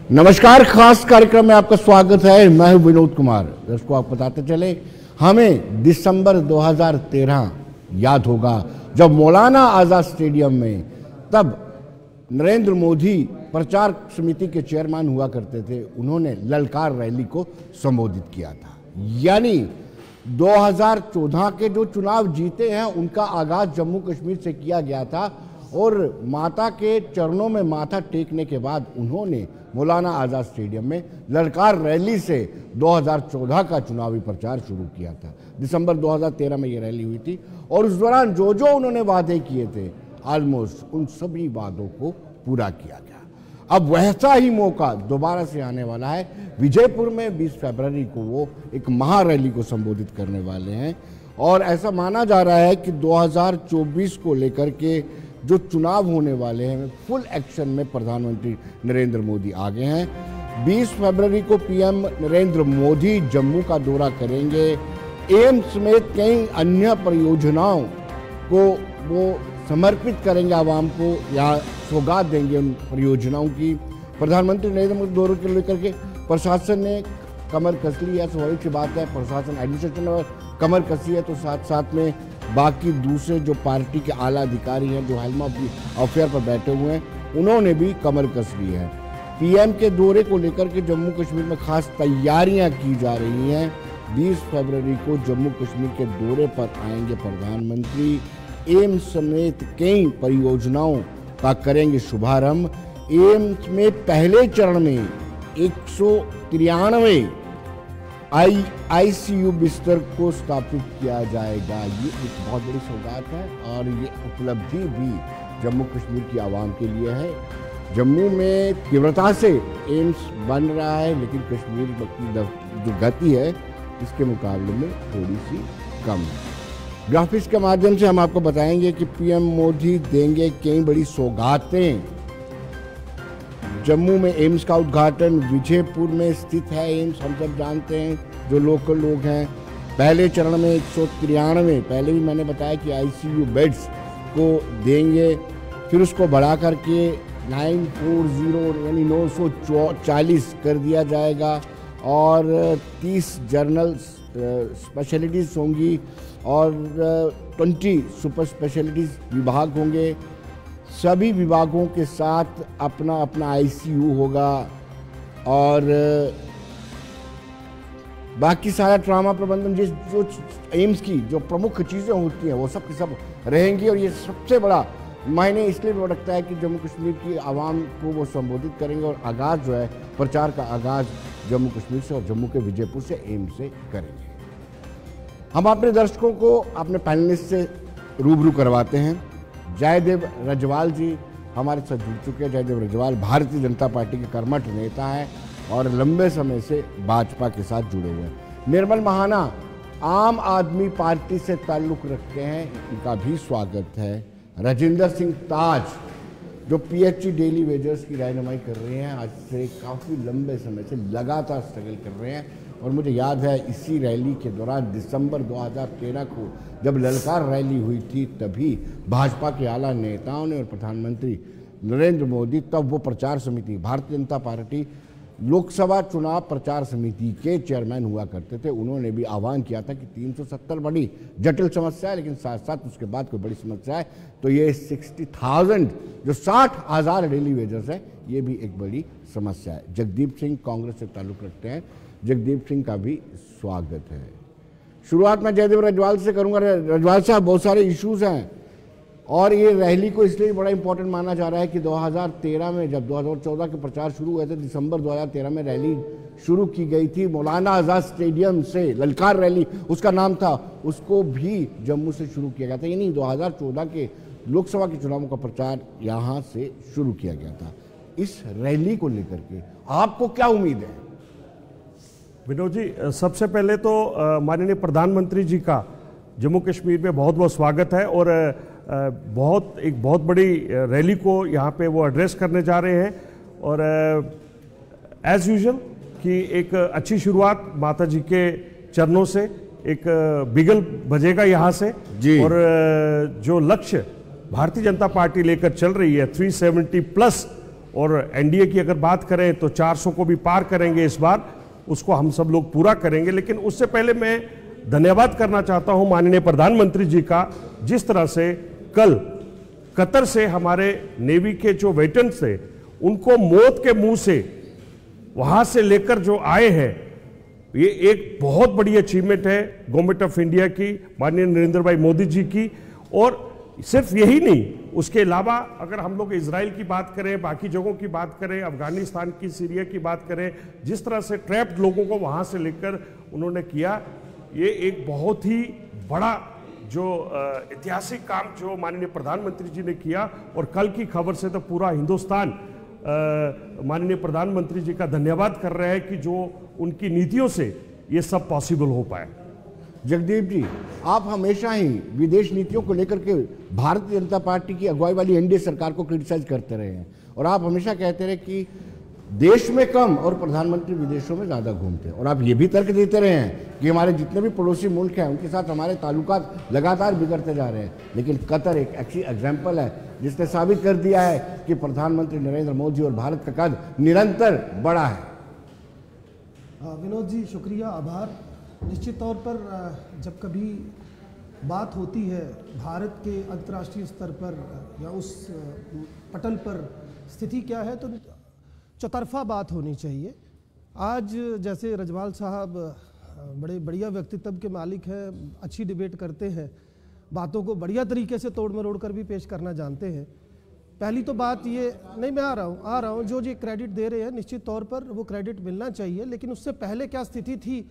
नमस्कार, खास कार्यक्रम में आपका स्वागत है। मैं हूं विनोद कुमार। दर्शकों, आप बताते चले, हमें दिसंबर 2013 याद होगा जब मौलाना आज़ाद स्टेडियम में तब नरेंद्र मोदी प्रचार समिति के चेयरमैन हुआ करते थे। उन्होंने ललकार रैली को संबोधित किया था। यानी 2014 के जो चुनाव जीते हैं उनका आगाज जम्मू कश्मीर से किया गया था और माता के चरणों में माथा टेकने के बाद उन्होंने मौलाना आज़ाद स्टेडियम में ललकार रैली से 2014 का चुनावी प्रचार शुरू किया था। दिसंबर 2013 में ये रैली हुई थी और उस दौरान जो जो उन्होंने वादे किए थे ऑलमोस्ट उन सभी वादों को पूरा किया गया। अब वैसा ही मौका दोबारा से आने वाला है। विजयपुर में 20 फरवरी को वो एक महारैली को संबोधित करने वाले हैं और ऐसा माना जा रहा है कि 2024 को लेकर के जो चुनाव होने वाले हैं फुल एक्शन में प्रधानमंत्री नरेंद्र मोदी आगे हैं। 20 फरवरी को पीएम नरेंद्र मोदी जम्मू का दौरा करेंगे। एम्स समेत कई अन्य परियोजनाओं को वो समर्पित करेंगे आवाम को या सौगात देंगे उन परियोजनाओं की। प्रधानमंत्री नरेंद्र मोदी दौरे को लेकर के प्रशासन ने कमर कस ली है। स्वाभाविक सी बात है, प्रशासन एडमिनिस्ट्रेशन ने कमर कसी है तो साथ साथ में बाकी दूसरे जो पार्टी के आला अधिकारी हैं जो हेल्म ऑफ द अफेयर पर बैठे हुए हैं उन्होंने भी कमर कस ली है। पीएम के दौरे को लेकर के जम्मू कश्मीर में खास तैयारियां की जा रही हैं। 20 फरवरी को जम्मू कश्मीर के दौरे पर आएंगे प्रधानमंत्री। एम्स समेत कई परियोजनाओं का करेंगे शुभारंभ। एम्स में पहले चरण में 193 आईसीयू बिस्तर को स्थापित किया जाएगा। ये एक बहुत बड़ी सौगात है और ये उपलब्धि भी जम्मू कश्मीर की आवाम के लिए है। जम्मू में तीव्रता से एम्स बन रहा है लेकिन कश्मीर की जो गति है इसके मुकाबले में थोड़ी सी कम है। ग्राफिक्स के माध्यम से हम आपको बताएंगे कि पीएम मोदी देंगे कई बड़ी सौगातें। जम्मू में एम्स का उद्घाटन, विजयपुर में स्थित है एम्स, हम सब जानते हैं जो लोकल लोग हैं। पहले चरण में 193, पहले भी मैंने बताया कि आईसीयू बेड्स को देंगे, फिर उसको बढ़ा करके 940 यानी 940 कर दिया जाएगा और 30 जनरल स्पेशलिटीज़ होंगी और 20 सुपर स्पेशलिटीज़ विभाग होंगे। सभी विभागों के साथ अपना अपना आईसीयू होगा और बाकी सारा ट्रामा प्रबंधन जो एम्स की जो प्रमुख चीज़ें होती हैं वो सब की सब रहेंगी। और ये सबसे बड़ा मायने इसलिए भी रखता है कि जम्मू कश्मीर की आवाम को वो संबोधित करेंगे और आगाज़ जो है प्रचार का आगाज़ जम्मू कश्मीर से और जम्मू के विजयपुर से एम्स से करेंगे। हम अपने दर्शकों को अपने पैनलिस्ट से रूबरू करवाते हैं। जयदेव रजवाल जी हमारे साथ जुड़ चुके हैं। जयदेव रजवाल भारतीय जनता पार्टी के कर्मठ नेता हैं और लंबे समय से भाजपा के साथ जुड़े हुए हैं। निर्मल महाना आम आदमी पार्टी से ताल्लुक़ रखते हैं, इनका भी स्वागत है। राजेंद्र सिंह ताज जो पीएचई डेली वेजर्स की रहनुमाई कर रहे हैं, आज से काफ़ी लंबे समय से लगातार स्ट्रगल कर रहे हैं और मुझे याद है इसी रैली के दौरान दिसंबर 2013 को जब ललकार रैली हुई थी तभी भाजपा के आला नेताओं ने और प्रधानमंत्री नरेंद्र मोदी तब वो प्रचार समिति भारतीय जनता पार्टी लोकसभा चुनाव प्रचार समिति के चेयरमैन हुआ करते थे। उन्होंने भी आह्वान किया था कि 370 बड़ी जटिल समस्या है लेकिन साथ साथ उसके बाद कोई बड़ी समस्या है तो ये 60,000 जो 60,000 डेली वेजर्स है ये भी एक बड़ी समस्या है। जगदीप सिंह कांग्रेस से ताल्लुक़ रखते हैं, जगदीप सिंह का भी स्वागत है। शुरुआत में जयदेव रजवाल से करूंगा। रजवाल साहब, बहुत सारे इश्यूज हैं और ये रैली को इसलिए बड़ा इंपॉर्टेंट माना जा रहा है कि 2013 में जब 2014 के प्रचार शुरू हुए थे, दिसंबर 2013 में रैली शुरू की गई थी मौलाना आज़ाद स्टेडियम से। ललकार रैली उसका नाम था, उसको भी जम्मू से शुरू किया गया था। यानी 2014 के लोकसभा के चुनावों का प्रचार यहाँ से शुरू किया गया था। इस रैली को लेकर के आपको क्या उम्मीद है? विनोद जी, सबसे पहले तो माननीय प्रधानमंत्री जी का जम्मू कश्मीर में बहुत बहुत स्वागत है और एक बहुत बड़ी रैली को यहाँ पे वो एड्रेस करने जा रहे हैं और एज यूजुअल कि एक अच्छी शुरुआत माता जी के चरणों से एक बिगल बजेगा यहाँ से जी। और जो लक्ष्य भारतीय जनता पार्टी लेकर चल रही है 370 प्लस और एनडीए की अगर बात करें तो 400 को भी पार करेंगे इस बार, उसको हम सब लोग पूरा करेंगे। लेकिन उससे पहले मैं धन्यवाद करना चाहता हूं माननीय प्रधानमंत्री जी का, जिस तरह से कल कतर से हमारे नेवी के जो वेटरन्स थे उनको मौत के मुंह से वहां से लेकर जो आए हैं, ये एक बहुत बड़ी अचीवमेंट है गवर्नमेंट ऑफ इंडिया की, माननीय नरेंद्र भाई मोदी जी की। और सिर्फ यही नहीं, उसके अलावा अगर हम लोग इजराइल की बात करें, बाकी जगहों की बात करें, अफगानिस्तान की, सीरिया की बात करें, जिस तरह से ट्रैप्ड लोगों को वहां से लेकर उन्होंने किया, ये एक बहुत ही बड़ा जो ऐतिहासिक काम जो माननीय प्रधानमंत्री जी ने किया। और कल की खबर से तो पूरा हिंदुस्तान माननीय प्रधानमंत्री जी का धन्यवाद कर रहे हैं कि जो उनकी नीतियों से ये सब पॉसिबल हो पाए। जगदीप जी, आप हमेशा ही विदेश नीतियों को लेकर के भारतीय जनता पार्टी की अगुवाई वाली एनडीए सरकार को क्रिटिसाइज करते रहे हैं, और आप हमेशा कहते रहे कि देश में कम और प्रधानमंत्री विदेशों में ज़्यादा घूमते हैं। और आप ये भी तर्क देते रहे हैं कि हमारे जितने भी पड़ोसी मुल्क हैं उनके साथ हमारे ताल्लुकात लगातार बिगड़ते जा रहे हैं। लेकिन कतर एक अच्छी एग्जाम्पल है जिसने साबित कर दिया है कि प्रधानमंत्री नरेंद्र मोदी और भारत का कद निरंतर बढ़ा है। विनोद जी, शुक्रिया, आभार। निश्चित तौर पर जब कभी बात होती है भारत के अंतर्राष्ट्रीय स्तर पर या उस पटल पर स्थिति क्या है, तो चौतरफा बात होनी चाहिए। आज जैसे रजवाल साहब बड़े बढ़िया व्यक्तित्व के मालिक हैं, अच्छी डिबेट करते हैं, बातों को बढ़िया तरीके से तोड़ मरोड़ कर भी पेश करना जानते हैं। पहली तो बात ये, नहीं मैं आ रहा हूँ, जो ये क्रेडिट दे रहे हैं निश्चित तौर पर वो क्रेडिट मिलना चाहिए, लेकिन उससे पहले क्या स्थिति थी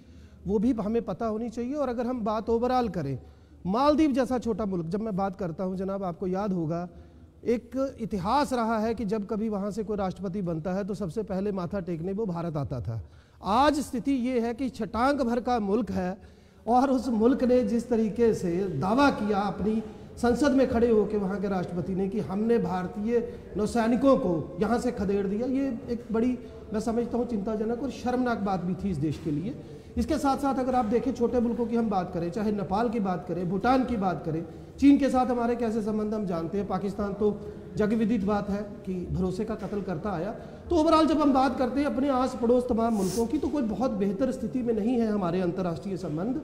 वो भी हमें पता होनी चाहिए। और अगर हम बात ओवरऑल करें, मालदीव जैसा छोटा मुल्क, जब मैं बात करता हूँ जनाब, आपको याद होगा एक इतिहास रहा है कि जब कभी वहाँ से कोई राष्ट्रपति बनता है तो सबसे पहले माथा टेकने वो भारत आता था। आज स्थिति ये है कि छटांग भर का मुल्क है और उस मुल्क ने जिस तरीके से दावा किया अपनी संसद में खड़े होकर वहाँ के राष्ट्रपति ने कि हमने भारतीय नौसैनिकों को यहाँ से खदेड़ दिया, ये एक बड़ी, मैं समझता हूँ, चिंताजनक और शर्मनाक बात भी थी इस देश के लिए। इसके साथ साथ अगर आप देखें छोटे मुल्कों की हम बात करें, चाहे नेपाल की बात करें, भूटान की बात करें, चीन के साथ हमारे कैसे संबंध हम जानते हैं, पाकिस्तान तो जग विदित बात है कि भरोसे का कत्ल करता आया। तो ओवरऑल जब हम बात करते हैं अपने आस पड़ोस तमाम मुल्कों की, तो कोई बहुत बेहतर स्थिति में नहीं है हमारे अंतर्राष्ट्रीय संबंध।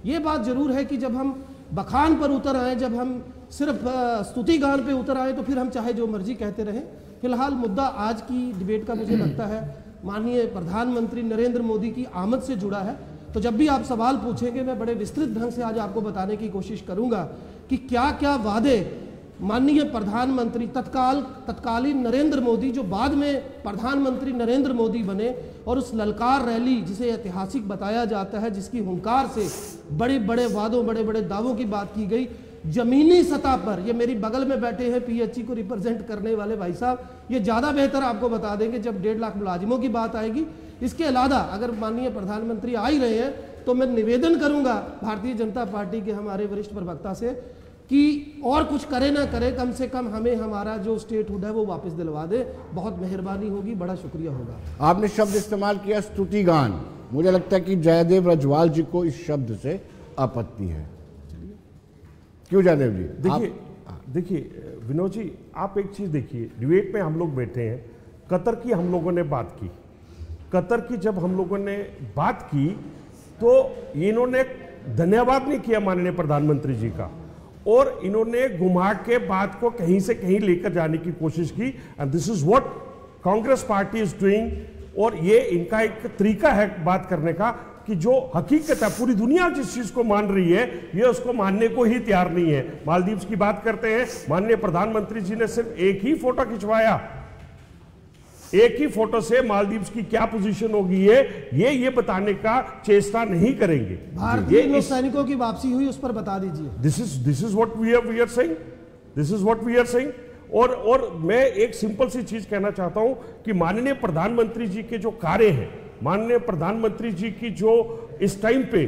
ये बात जरूर है कि जब हम बखान पर उतर आए, जब हम सिर्फ स्तुतिगान पे उतर आए, तो फिर हम चाहे जो मर्जी कहते रहें। फिलहाल मुद्दा आज की डिबेट का मुझे लगता है माननीय प्रधानमंत्री नरेंद्र मोदी की आमद से जुड़ा है। तो जब भी आप सवाल पूछेंगे मैं बड़े विस्तृत ढंग से आज आपको बताने की कोशिश करूंगा कि क्या क्या वादे माननीय प्रधानमंत्री तत्कालीन नरेंद्र मोदी, जो बाद में प्रधानमंत्री नरेंद्र मोदी बने, और उस ललकार रैली जिसे ऐतिहासिक बताया जाता है, जिसकी हुंकार से बड़े बड़े वादों, बड़े बड़े दावों की बात की गई, जमीनी सतह पर, ये मेरी बगल में बैठे हैं पीएचई को रिप्रेजेंट करने वाले भाई साहब, ये ज़्यादा बेहतर आपको बता देंगे जब 1.5 लाख मुलाजिमों की बात आएगी। इसके अलावा अगर माननीय प्रधानमंत्री आ ही रहे हैं तो मैं निवेदन करूंगा भारतीय जनता पार्टी के हमारे वरिष्ठ प्रवक्ता से कि और कुछ करे ना करे, कम से कम हमें हमारा जो स्टेटहुड है वो वापस दिलवा दे। बहुत मेहरबानी होगी, बड़ा शुक्रिया होगा। आपने शब्द इस्तेमाल किया स्तुतिगान, मुझे लगता है कि जयदेव रजवाल जी को इस शब्द से आपत्ति है। क्यों जयदेव जी? देखिए विनोद जी, आप एक चीज देखिए, डिबेट में हम लोग बैठे हैं, कतर की हम लोगों ने बात की, कतर की जब हम लोगों ने बात की तो इन्होंने धन्यवाद नहीं किया माननीय प्रधानमंत्री जी का, और इन्होंने घुमा के बात को कहीं से कहीं लेकर जाने की कोशिश की। And this is what Congress party is doing. और ये इनका एक तरीका है बात करने का कि जो हकीकत है, पूरी दुनिया जिस चीज को मान रही है ये उसको मानने को ही तैयार नहीं है। मालदीव्स की बात करते हैं, माननीय प्रधानमंत्री जी ने सिर्फ एक ही फोटो खिंचवाया, एक ही फोटो से मालदीव्स की क्या पोजीशन होगी ये बताने का चेष्टा नहीं करेंगे। भारतीय नौसैनिकों की वापसी हुई, उस पर बता दीजिए। This is what we are saying, this is what we are saying. और मैं एक सिंपल सी चीज कहना चाहता हूं कि माननीय प्रधानमंत्री जी के जो कार्य हैं, माननीय प्रधानमंत्री जी की जो इस टाइम पे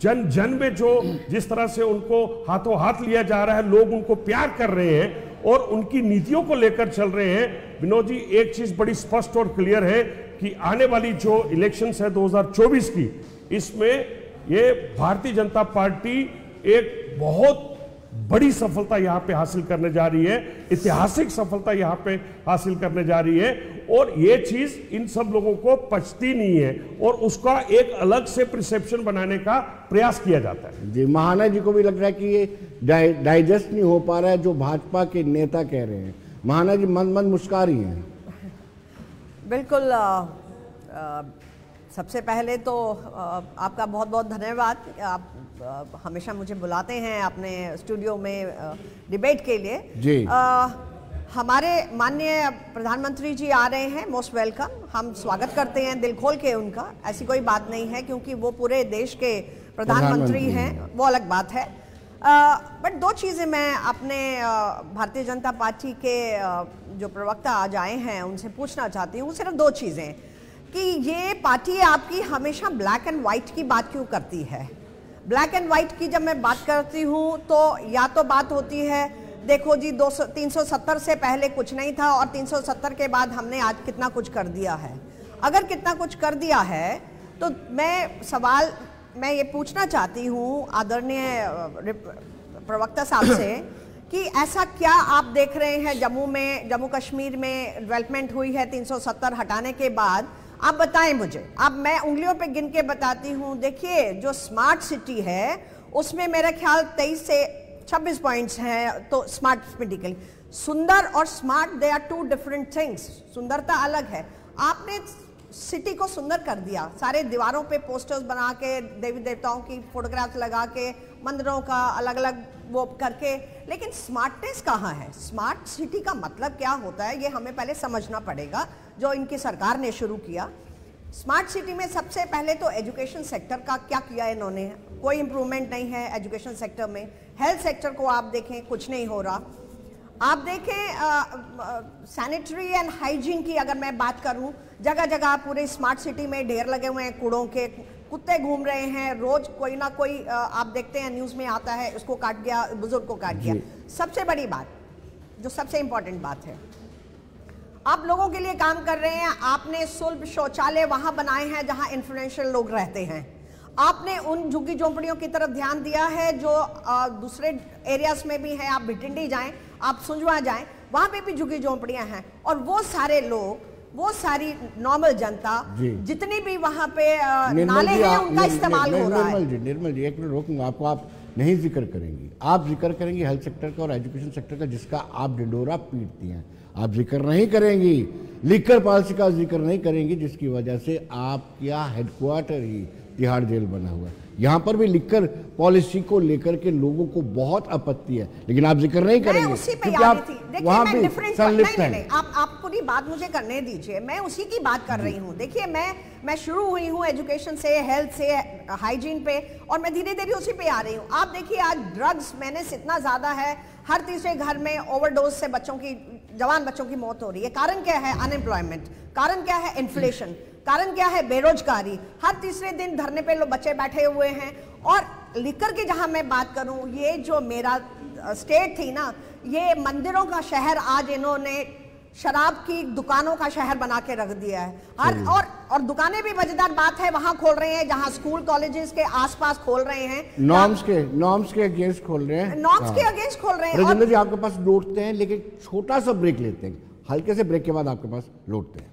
जन जन में जो जिस तरह से उनको हाथों हाथ लिया जा रहा है, लोग उनको प्यार कर रहे हैं और उनकी नीतियों को लेकर चल रहे हैं। विनोद जी, एक चीज बड़ी स्पष्ट और क्लियर है कि आने वाली जो इलेक्शंस है 2024 की, इसमें ये भारतीय जनता पार्टी एक बहुत बड़ी सफलता यहां पे हासिल करने जा रही है, ऐतिहासिक सफलता यहां पे हासिल करने जा रही है, और ये चीज इन सब लोगों को पचती नहीं है और उसका एक अलग से परसेप्शन बनाने का प्रयास किया जाता है। जी, महाना जी को भी लग रहा है कि ये डाइजेस्ट नहीं हो पा रहा है जो भाजपा के नेता कह रहे हैं। महाना जी मन मन मुस्कुरा रही हैं। बिल्कुल, सबसे पहले तो आपका बहुत बहुत धन्यवाद। आप हमेशा मुझे बुलाते हैं अपने स्टूडियो में डिबेट के लिए। जी। हमारे माननीय प्रधानमंत्री जी आ रहे हैं, मोस्ट वेलकम। हम स्वागत करते हैं दिल खोल के उनका, ऐसी कोई बात नहीं है, क्योंकि वो पूरे देश के प्रधानमंत्री हैं, वो अलग बात है। बट दो चीज़ें मैं अपने भारतीय जनता पार्टी के जो प्रवक्ता आज आए हैं उनसे पूछना चाहती हूँ। सिर्फ दो चीज़ें, कि ये पार्टी आपकी हमेशा ब्लैक एंड वाइट की बात क्यों करती है। ब्लैक एंड वाइट की जब मैं बात करती हूँ तो या तो बात होती है, देखो जी 370 से पहले कुछ नहीं था और 370 के बाद हमने आज कितना कुछ कर दिया है। अगर कितना कुछ कर दिया है तो मैं ये पूछना चाहती हूँ आदरणीय प्रवक्ता साहब से कि ऐसा क्या आप देख रहे हैं जम्मू कश्मीर में डेवलपमेंट हुई है 370 हटाने के बाद, आप बताएं मुझे। अब मैं उंगलियों पे गिन के बताती हूँ। देखिए, जो स्मार्ट सिटी है उसमें मेरा ख्याल 23 से 26 पॉइंट्स हैं। तो स्मार्ट सिटी के लिए सुंदर और smart, they are two different things. सुंदरता अलग है। आपने सिटी को सुंदर कर दिया, सारे दीवारों पे पोस्टर्स बना के, देवी देवताओं की फोटोग्राफ्स लगा के, मंदिरों का अलग अलग वो करके, लेकिन स्मार्टनेस कहाँ है? स्मार्ट सिटी का मतलब क्या होता है ये हमें पहले समझना पड़ेगा, जो इनकी सरकार ने शुरू किया। स्मार्ट सिटी में सबसे पहले तो एजुकेशन सेक्टर का क्या किया इन्होंने, कोई इम्प्रूवमेंट नहीं है एजुकेशन सेक्टर में। हेल्थ सेक्टर को आप देखें, कुछ नहीं हो रहा। आप देखें सैनिटरी एंड हाइजीन की अगर मैं बात करूं, जगह जगह पूरे स्मार्ट सिटी में ढेर लगे हुए हैं कूड़ों के, कुत्ते घूम रहे हैं, रोज कोई ना कोई आप देखते हैं न्यूज़ में आता है, उसको काट दिया, बुजुर्ग को काट दिया। सबसे बड़ी बात, जो सबसे इंपॉर्टेंट बात है, आप लोगों के लिए काम कर रहे हैं। आपने सुलभ शौचालय वहां बनाए हैं जहां इन्फ्लुएंशियल लोग रहते हैं। आपने उन झुग्गी झोंपड़ियों की तरफ ध्यान दिया है जो दूसरे एरियाज में भी हैं। आप भिटिंडी जाएं, आप सुंजवा जाएं, वहां पे भी झुग्गी झोंपड़ियां हैं, और वो सारे लोग, वो सारी नॉर्मल जनता, जितनी भी वहां पे नाले हैं उनका इस्तेमाल हो रहा है। निर्मल जी एक मिनट रोकूंगा आपको। आप नहीं जिक्र करेंगी, आप जिक्र करेंगी हेल्थ सेक्टर का और एजुकेशन सेक्टर का, जिसका आप ढिंढोरा पीटती हैं। आप जिक्र नहीं करेंगी, लिकर पॉलिसी का जिक्र नहीं करेंगी, जिसकी वजह से आपका हेडक्वार्टर ही तिहाड़ जेल बना हुआ है। यहाँ पर भी लिकर पॉलिसी को लेकर के लोगों को बहुत आपत्ति है, लेकिन आप जिक्र नहीं करेंगे क्योंकि आप वहाँ भी संलिप्त हैं। आप पूरी बात मुझे करने दीजिए, मैं उसी की बात कर रही हूँ। देखिए, मैं शुरू हुई हूँ एजुकेशन से, हेल्थ से, हाइजीन पे, और मैं धीरे धीरे उसी पे आ रही हूँ। आप देखिए, आज ड्रग्स मेनेस इतना ज्यादा है, हर तीसरे घर में ओवरडोज से जवान बच्चों की मौत हो रही है। कारण क्या है? अनएम्प्लॉयमेंट। कारण क्या है? इन्फ्लेशन। कारण क्या है? बेरोजगारी। हर तीसरे दिन धरने पे लोग बच्चे बैठे हुए हैं। और लिकर की जहां मैं बात करूं, ये जो मेरा स्टेट थी ना, ये मंदिरों का शहर आज इन्होंने शराब की दुकानों का शहर बना के रख दिया है। और दुकानें भी मजेदार बात है वहां खोल रहे हैं जहां स्कूल कॉलेजेस के आसपास खोल रहे हैं। नॉर्म्स के अगेंस्ट खोल रहे हैं। नॉर्म्स के अगेंस्ट खोल रहे हैं। राजेंद्र जी आपके पास लौटते हैं, लेकिन छोटा सा ब्रेक लेते हैं। हल्के से ब्रेक के बाद आपके पास लौटते हैं।